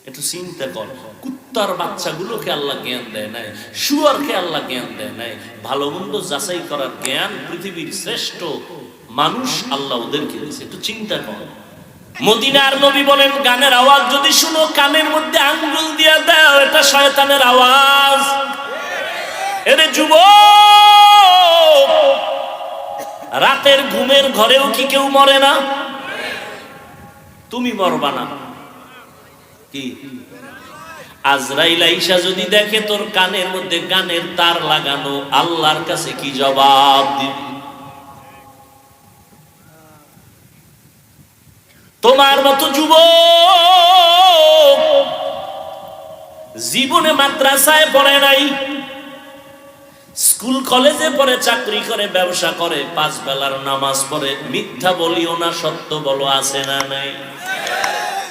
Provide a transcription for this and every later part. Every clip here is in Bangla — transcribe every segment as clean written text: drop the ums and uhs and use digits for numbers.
একটু চিন্তা কর, কুত্তার বাচ্চাগুলোকে আল্লাহ জ্ঞান দেয় নাই, শুয়ারকে আল্লাহ জ্ঞান দেয় নাই, ভালো মন্দ যাচাই করার জ্ঞান পৃথিবীর শ্রেষ্ঠ মানুষ আল্লাহ ওদেরকে দিয়েছে। একটু চিন্তা কর। মদিনার নবী বলেন, গানের আওয়াজ যদি শুনো কানের মধ্যে আঙ্গুল দিয়ে দাও, এটা শয়তানের আওয়াজ। এরে যুবক, রাতের ঘুমের ঘরেও কি কেউ মরে না? তুমি মরবা না কি? আজরাইল আইসা যদি দেখে তোর কানের মধ্যে গানের তার লাগানো, আল্লাহর কাছে কি জবাব দিবি? তোমার মতো যুবক জীবনে মাদ্রাসায় পড়ে নাই, স্কুল কলেজে পড়ে, চাকরি করে, ব্যবসা করে, 5 বেলার নামাজ পড়ে, মিথ্যা বলিও না, সত্য বলো, আছে না নাই?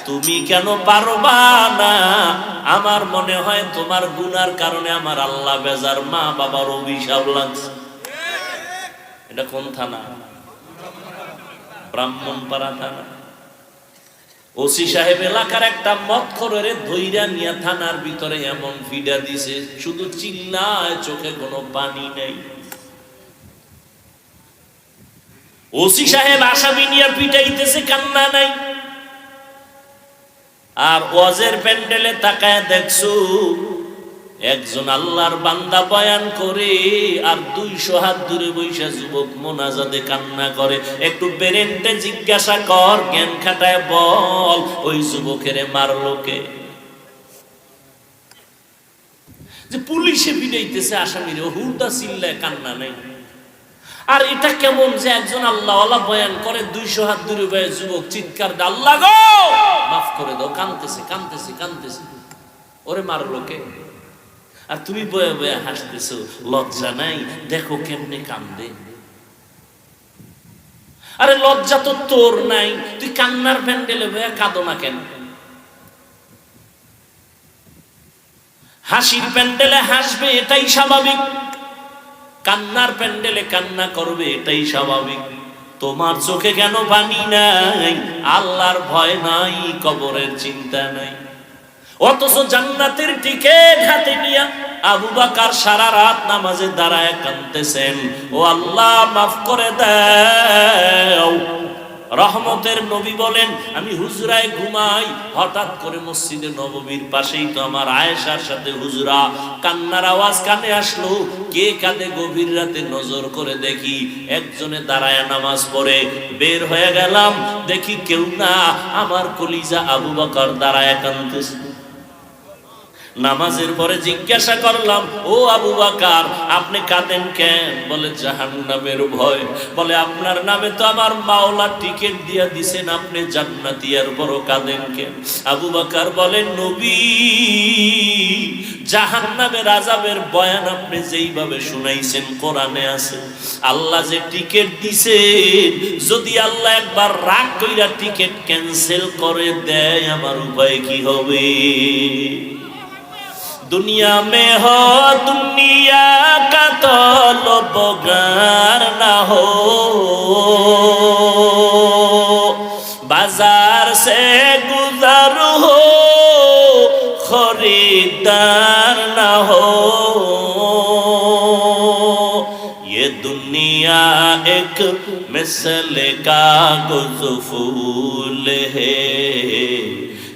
তুমি কেন পারবা না? আমার মনে হয় তোমার গুনার কারণে আমার আল্লাহ বেজার, মা বাবার অভিশাপ লাগছে। এটা কোন থানা? ব্রাহ্মণপাড়া থানা। ওসি সাহেব এলাকার একটা মদখোরের ধইরা নিয়ে থানার ভিতরে এমন ফিডা দিছে, শুধু চিল্লায়, চোখে কোনো পানি নেই। ওসি সাহেব আসামি নিয়ে পিটাইতেছে, কান্না নাই। আর ওয়াজের প্যান্ডেলে তাকায় দেখছো একজন আল্লাহর বান্দা বয়ান করে, আর 200 হাত দূরে বৈশা যুবক মোনাজাতে কান্না করে। একটু পেরেন্টে জিজ্ঞাসা কর, জ্ঞান খাটায় বল, ওই যুবকের মারলো কে? যে পুলিশে পিটাইতেছে আসামিরে, হুদা চিল্লায়, কান্না নেই। আর এটা কেমন যে একজন আল্লাহওয়ালা বয়ান করে, 200 হাত দূরে বয়ে যুবক চিৎকার দেয়, আল্লাহ গো মাফ করে দাও, কাঁদতেছে কাঁদতেছে কাঁদতেছে, ওরে মারলো কে? আর তুমি বয়ে বয়ে হাসতেছো, লজ্জা নাই? দেখো কেমনে কান্দে। আরে লজ্জা তো তোর নাই, তুই কান্নার প্যান্ডেলে বয়ে কাঁদো না কেন? হাসির প্যান্ডেলে হাসবে, এটাই স্বাভাবিক। কান্নার প্যান্ডেলে কান্না করবে, এটাই স্বাভাবিক। তোমার চোখে কেন পানি নাই? আল্লাহর ভয় নাই, কবরের চিন্তা নাই। অথচ জান্নাতের টিকিট হাতে নিয়ে আবু বকর সারা রাত নামাজে দাঁড়ায় কাঁদতেছেন, ও আল্লাহ মাফ করে দাও। রহমতের নবী বলেন, আমি হুজরায় ঘুমাই, হঠাৎ করে মসজিদে নববীর পাশেই তো আমার আয়েশার সাথে হুজরা, কান্নার আওয়াজ কানে আসলো। কে কাঁদে গভীর রাতে নজর করে দেখি একজনে দাঁড়ায় নামাজ পড়ে। বের হয়ে গেলাম, দেখি কেউ না, আমার কলিজা আবু বকর দাঁড়ায় কাঁদতেছে। নামাজের পরে জিজ্ঞাসা করলাম, ও আবু বকর আপনি কাঁদেন কেন? বলে জাহান্নামের ভয়। বলে আপনার নামে তো আমার মাওলা টিকিট দিয়া দিছেন, আপনি জান্নাতি, আর বড় কাঁদেন কেন? আবু বকর বলেন, নবী জাহান্নামের আযাবের বয়ান আপনি যেইভাবে শুনাইছেন কোরআনে আছে। আল্লাহ যে টিকিট দিছেন, যদি আল্লাহ একবার রাগ কইরা টিকিট ক্যান্সেল করে দেয়, আমার উপায় কি হবে? दुनिया में हो दुनिया का तलबगार ना हो, बाजार से गुजर हो खरीदार ना हो। ये दुनिया एक मिसल कागज़ फूल है,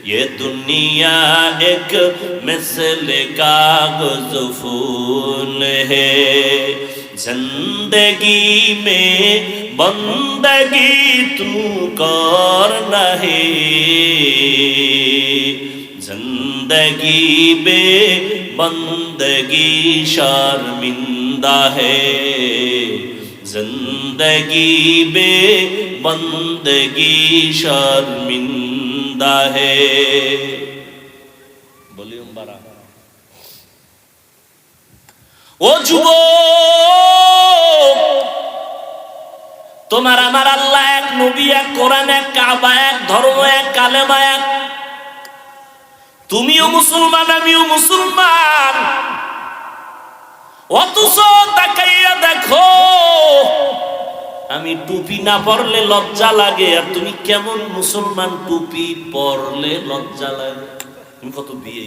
ये दुनिया एक मिसल कागज़ फूल है। जिंदगी में बंदगी तू करना है, जिंदगी में बंदगी शर्मिंदा है, जिंदगी में बंदगी शर्मिंदा है। वॉल्यूम बढ़ा। ও যুবক, তোমার আমার আল্লাহ এক, নবী এক, কোরআন এক, কাবা এক, ধর্ম এক, কালেমা এক। তুমিও মুসলমান, আমিও মুসলমান, অথচ তাকাইয়া দেখো আমি টুপি না পরলে লজ্জা লাগে, আর তুমি কেমন মুসলমান টুপি পরলে লজ্জা লাগে। তুমি কত বিয়ে